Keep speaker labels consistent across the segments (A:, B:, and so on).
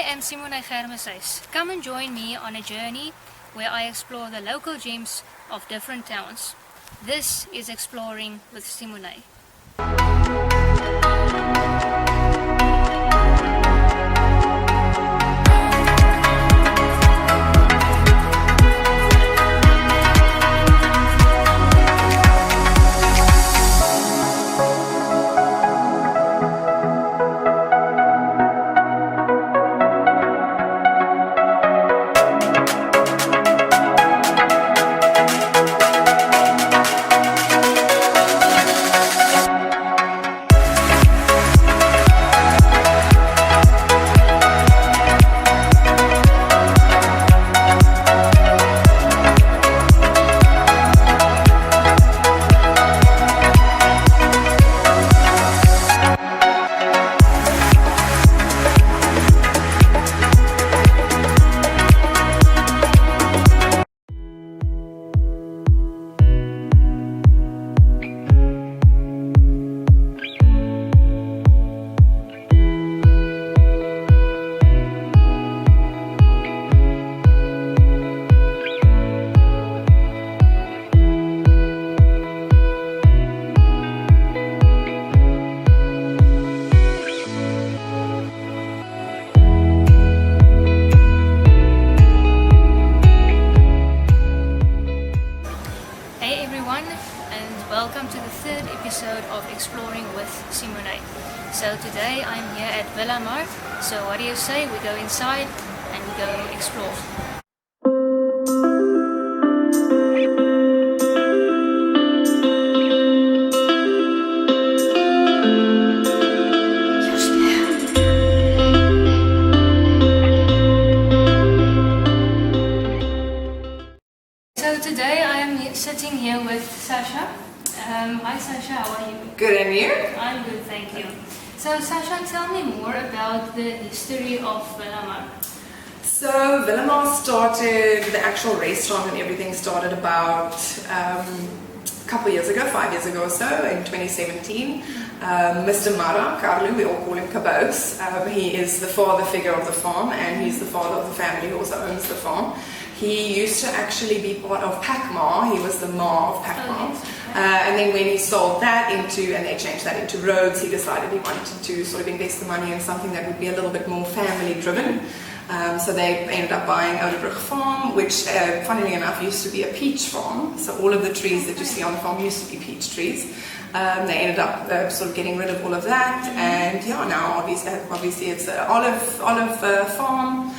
A: am Simoné Germishuys. Come and join me on a journey where I explore the local gems of different towns. This is Exploring with Simoné. Welcome to the third episode of Exploring with Simoné. So today I'm here at Villamar. So what do you say? We go inside and we go explore. So today I'm sitting here with Sasha. Hi Sasha, how are you?
B: Good, and you?
A: I'm good, thank you. So Sasha, tell me more about the history of Villamar.
B: So Villamar started, the actual restaurant and everything started about a couple years ago, 5 years ago or so, in 2017. Mr. Mara, Carlo, we all call him Caboose. He is the father figure of the farm, and he's the father of the family who also owns the farm. He used to actually be part of Pakma. He was the Ma of Pakma. And then when he sold that and they changed that into Rhodes, he decided he wanted to sort of invest the money in something that would be a little bit more family driven. So they ended up buying Ouderbrug Farm, which funnily enough used to be a peach farm. So all of the trees that you see on the farm used to be peach trees. They ended up sort of getting rid of all of that, and yeah, now obviously it's an olive farm.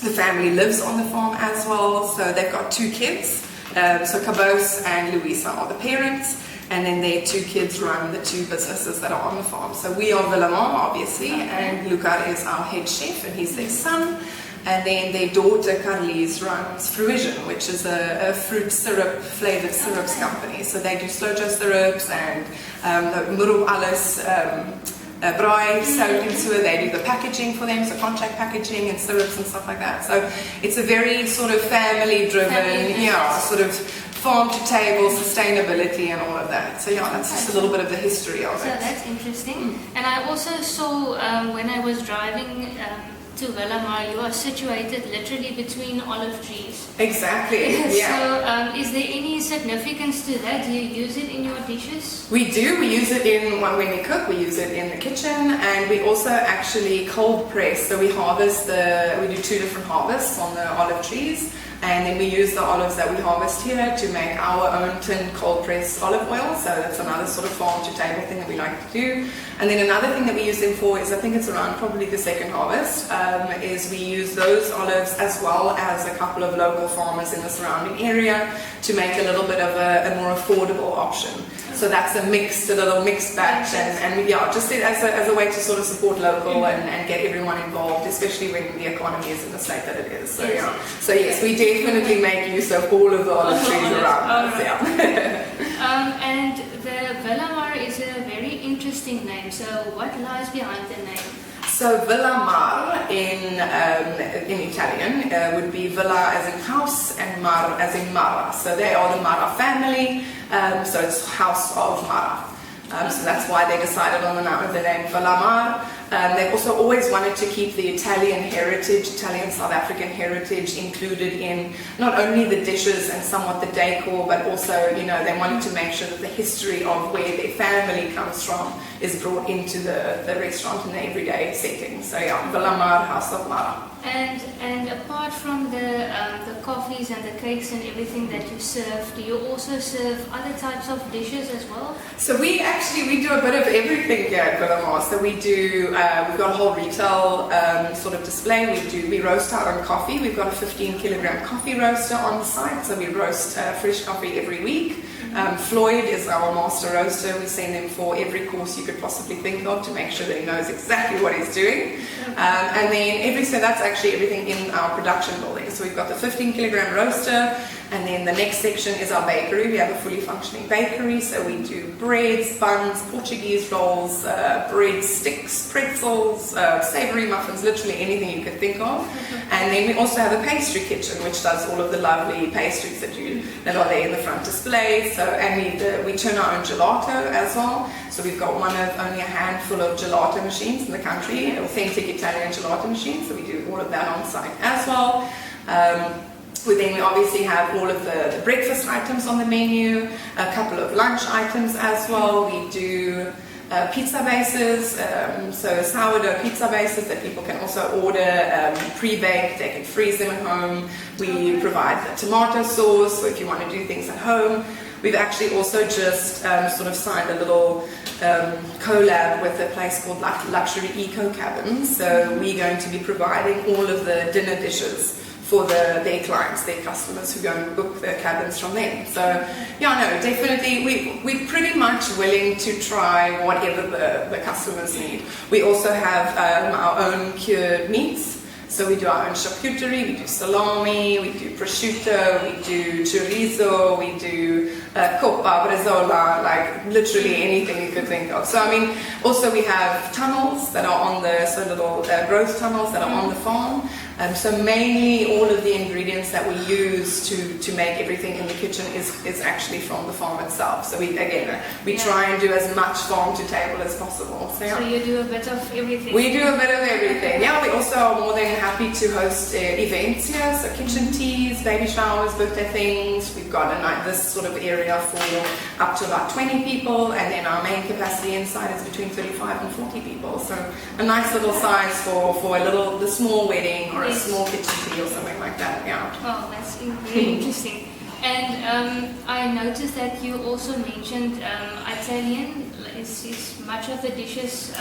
B: The family lives on the farm as well, so they've got 2 kids. So Caboose and Louisa are the parents, and then their 2 kids run the 2 businesses that are on the farm. So we are Villamar, obviously, and Luca is our head chef, and he's their son. And then their daughter, Carlise, runs Fruition, which is a fruit syrup, flavored syrups company. So they do slow-jo syrups and Muru alles, braai, soaked in sewer. They do the packaging for them, so contract packaging and syrups and stuff like that. So it's a very sort of family-driven, sort of farm-to-table sustainability and all of that. So yeah, that's just a little bit of the history of it.
A: So that's interesting. And I also saw when I was driving to Villamar, you are situated literally between olive trees.
B: Exactly, yeah.
A: So is there any significance to that? Do you use it in your dishes?
B: We do. We use it when we cook. We use it in the kitchen, and we also actually cold press. So we do 2 different harvests on the olive trees, and then we use the olives that we harvest here to make our own tin cold press olive oil. So that's another sort of farm to table thing that we like to do. And then another thing that we use them for is, I think it's around probably the second harvest, is we use those olives as well as a couple of local farmers in the surrounding area to make a little bit of a more affordable option. So that's a little mixed batch, and yeah, just as a way to sort of support local and get everyone involved, especially when the economy is in the state that it is. So yeah, so yes, we definitely make use of all of the olive trees around us. Yeah.
A: And the Villamar is a very interesting name. So what lies behind the name?
B: So Villamar in Italian would be Villa as in house and Mar as in Mara. So they are the Mara family. So it's House of Mara. So that's why they decided on the name Villamar. They've also always wanted to keep the Italian heritage, Italian South African heritage included in not only the dishes and somewhat the decor, but also, you know, they wanted to make sure that the history of where their family comes from is brought into the restaurant in the everyday setting. So yeah, Villamar, House of Mara.
A: And apart from the coffees and the cakes and everything that you serve, do you also serve other types of dishes as well?
B: So we do a bit of everything here at Villamar. So we do, we've got a whole retail sort of display. We roast our own coffee. We've got a 15 kilogram coffee roaster on the site. So we roast fresh coffee every week. Floyd is our master roaster. We send him for every course you could possibly think of to make sure that he knows exactly what he's doing. And then so that's actually everything in our production building. So we've got the 15 kilogram roaster, and then the next section is our bakery. We have a fully functioning bakery, so we do breads, buns, Portuguese rolls, bread sticks, pretzels, savory muffins, literally anything you could think of. And then we also have a pastry kitchen, which does all of the lovely pastries that are there in the front display. So, and we turn our own gelato as well. So we've got one of only a handful of gelato machines in the country, authentic Italian gelato machines. So we do all of that on site as well. We obviously have all of the breakfast items on the menu, a couple of lunch items as well. We do pizza bases, so sourdough pizza bases that people can also order pre-baked. They can freeze them at home. We provide the tomato sauce, so if you want to do things at home. We've actually also just sort of signed a little collab with a place called Luxury Eco Cabins. So we're going to be providing all of the dinner dishes for their clients, their customers who go and book their cabins from them. So yeah, no, definitely we're pretty much willing to try whatever the customers need. We also have our own cured meats. So we do our own charcuterie, we do salami, we do prosciutto, we do chorizo, we do coppa, bresaola, like literally anything you could think of. So I mean, also we have tunnels that are on little growth tunnels that are on the farm. So mainly all of the ingredients that we use to make everything in the kitchen is actually from the farm itself. So we try and do as much farm to table as possible. So, yeah.
A: So you do a bit of everything?
B: We do a bit of everything. Yeah, we also are more than happy to host events here. So kitchen teas, baby showers, birthday things. We've got this sort of area for up to about 20 people, and then our main capacity inside is between 35 and 40 people. So a nice little size for the small wedding or a small kitchen tea or something like that. Yeah.
A: Oh, that's very interesting. And I noticed that you also mentioned Italian. Is much of the dishes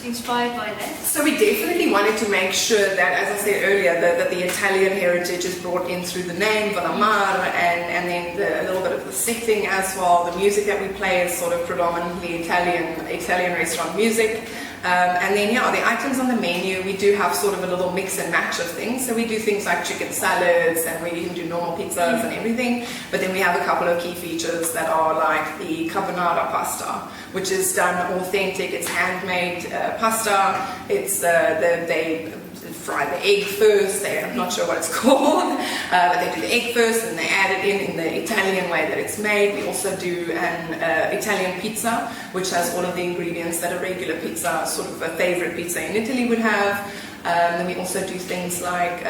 A: inspired by that? So
B: we definitely wanted to make sure that, as I said earlier, that the Italian heritage is brought in through the name, Villamar, and then a little bit of the setting as well. The music that we play is sort of predominantly Italian restaurant music. And then, yeah, the items on the menu, we do have sort of a little mix and match of things. So we do things like chicken salads, and we even do normal pizzas and everything. But then we have a couple of key features that are like the carbonara pasta, which is done authentic. It's handmade pasta. It's they fry the egg first. I'm not sure what it's called, but they do the egg first and they add it in the Italian way that it's made. We also do an Italian pizza, which has all of the ingredients that a regular pizza, sort of a favorite pizza in Italy would have. Then we also do things like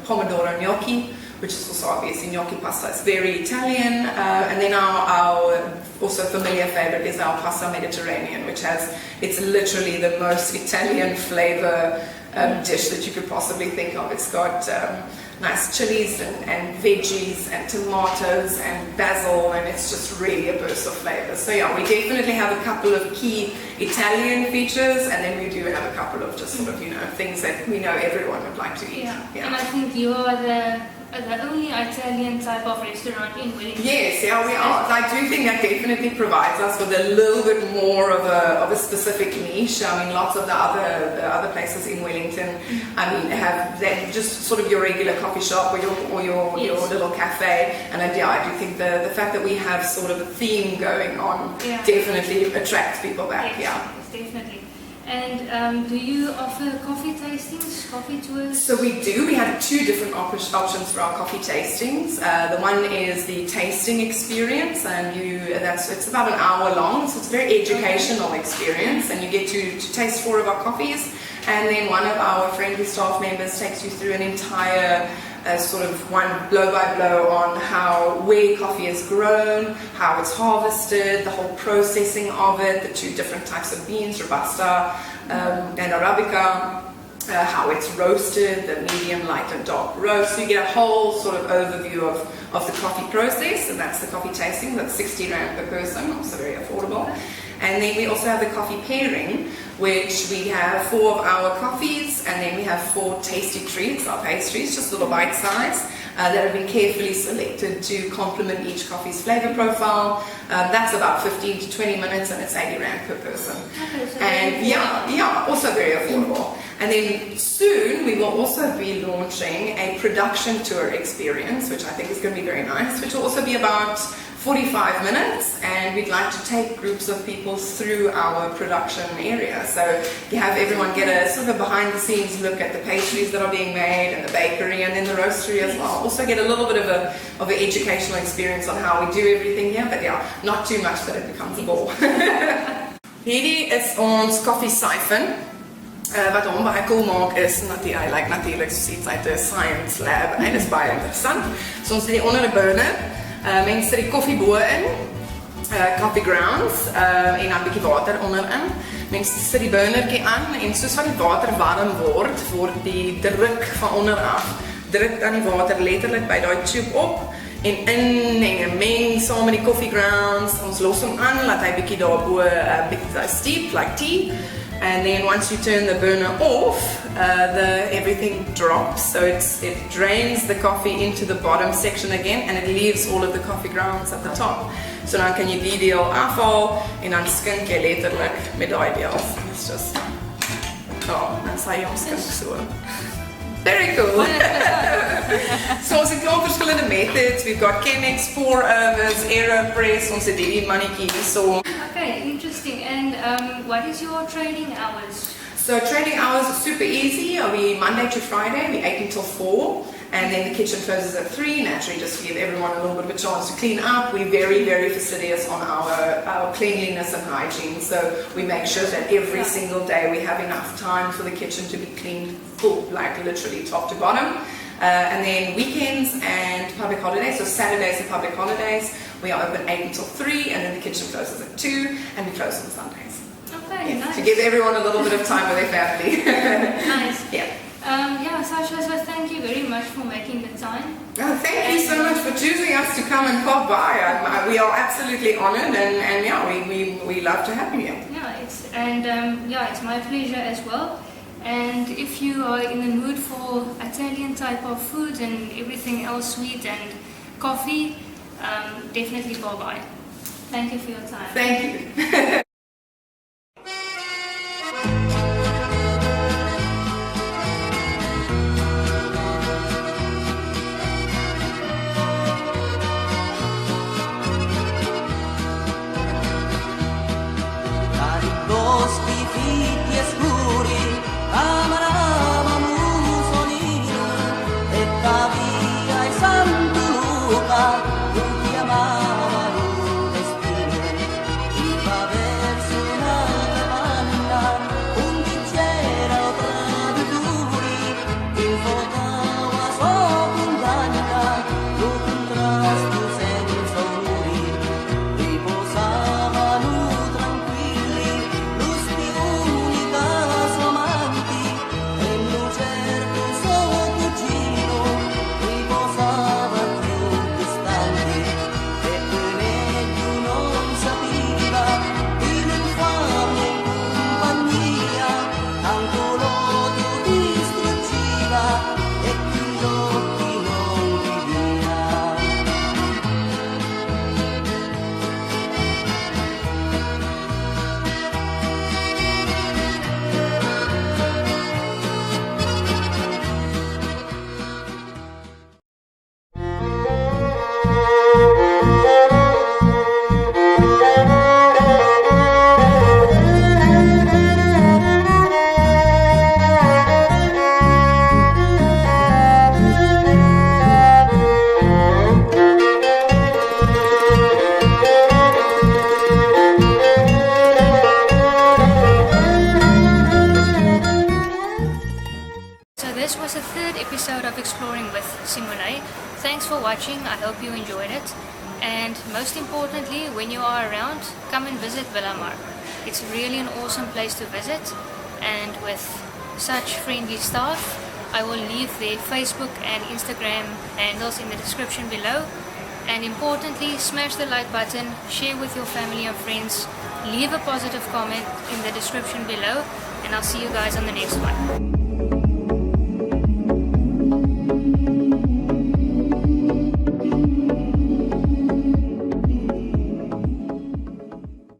B: pomodoro gnocchi, which is also obviously gnocchi pasta. It's very Italian. And then our also familiar favorite is our pasta Mediterranean, it's literally the most Italian flavor dish that you could possibly think of. It's got nice chilies and veggies and tomatoes and basil, and it's just really a burst of flavor. So yeah, we definitely have a couple of key Italian features, and then we do have a couple of just sort of, things that we know everyone would like to eat.
A: Yeah. And I think you are the only Italian type of restaurant in Wellington.
B: Yes, yeah, we are. I do think that definitely provides us with a little bit more of a specific niche. I mean, lots of the other places in Wellington, have that just sort of your regular coffee shop or your little cafe. And I do think the fact that we have sort of a theme going on definitely attracts people back.
A: Yes, definitely. And do you offer coffee tastings? coffee tours?
B: So we do. We have two different options for our coffee tastings. The one is the tasting experience, and it's about an hour long, so it's a very educational experience, and you get to taste 4 of our coffees, and then one of our friendly staff members takes you through an entire sort of one blow by blow on where coffee is grown, how it's harvested, the whole processing of it, the 2 different types of beans, Robusta and Arabica, how it's roasted, the medium, light and dark roast. So you get a whole sort of overview of the coffee process, and that's the coffee tasting. That's 60 Rand per person, also very affordable. And then we also have the coffee pairing, which we have 4 of our coffees, and then we have 4 tasty treats, our pastries, just little bite size, that have been carefully selected to complement each coffee's flavor profile. That's about 15 to 20 minutes, and it's 80 Rand per person.
A: Okay, so
B: and also very affordable. And then soon we will also be launching a production tour experience, which I think is going to be very nice, which will also be about 45 minutes, and we'd like to take groups of people through our production area. So you have everyone get a sort of a behind the scenes look at the pastries that are being made, and the bakery, and then the roastery as well. Also get a little bit of an educational experience on how we do everything here, but yeah, not too much that it becomes a bore. Hierdie is ons koffie siphon. Wat hom baie cool maak is natuurlik soos iets uit 'n science lab, en dit is baie interessant. So ons het hier onder 'n burner. Mense sit die koffie bo in, coffee grounds, en dan 'n bietjie water onderin. Mense sit die burnertjie aan, en soos wat die water warm word die druk van onder af, druk dan die water letterlik by daai tube op en in en meng saam met die coffee grounds. Ons los hom aan, laat hy bietjie daarbo steep like tea. And then once you turn the burner off, everything drops. So it drains the coffee into the bottom section again, and it leaves all of the coffee grounds at the top. So dan kan jy die deel afhaal, en dan skink jy letterlik met daai deels. It's just, dan sal jy hom skink so. Very cool. So ons het klomp verskillende methods. We've got Chemex, pour overs, AeroPress, ons het hierdie mannetjie hierso.
A: Okay, interesting. And what is your trading hours?
B: So trading hours are super easy. We Monday to Friday, we 8 until 4, and then the kitchen closes at 3, naturally just to give everyone a little bit of a chance to clean up. We're very, very fastidious on our cleanliness and hygiene, so we make sure that every single day we have enough time for the kitchen to be cleaned full, like literally top to bottom. And then weekends and public holidays, so Saturdays and public holidays, we are open 8 until 3, and then the kitchen closes at 2, and we close on Sundays.
A: Okay, nice.
B: To give everyone a little bit of time with their family.
A: Nice.
B: Yeah.
A: Sasha, so thank you very much for making the time.
B: Oh, thank you so much for choosing us to come and pop by. We are absolutely honoured, and yeah, we love to have you here.
A: Yeah, it's my pleasure as well. And if you are in the mood for Italian type of food and everything else sweet and coffee, definitely pop by. Thank you for your time.
B: Thank you.
C: Ti amavano destino, i pavesi
A: this was the third episode of Exploring with Simoné. Thanks for watching, I hope you enjoyed it. And most importantly, when you are around, come and visit Villamar. It's really an awesome place to visit, and with such friendly staff, I will leave their Facebook and Instagram handles in the description below. And importantly, smash the like button, share with your family and friends, leave a positive comment in the description below, and I'll see you guys on the next one.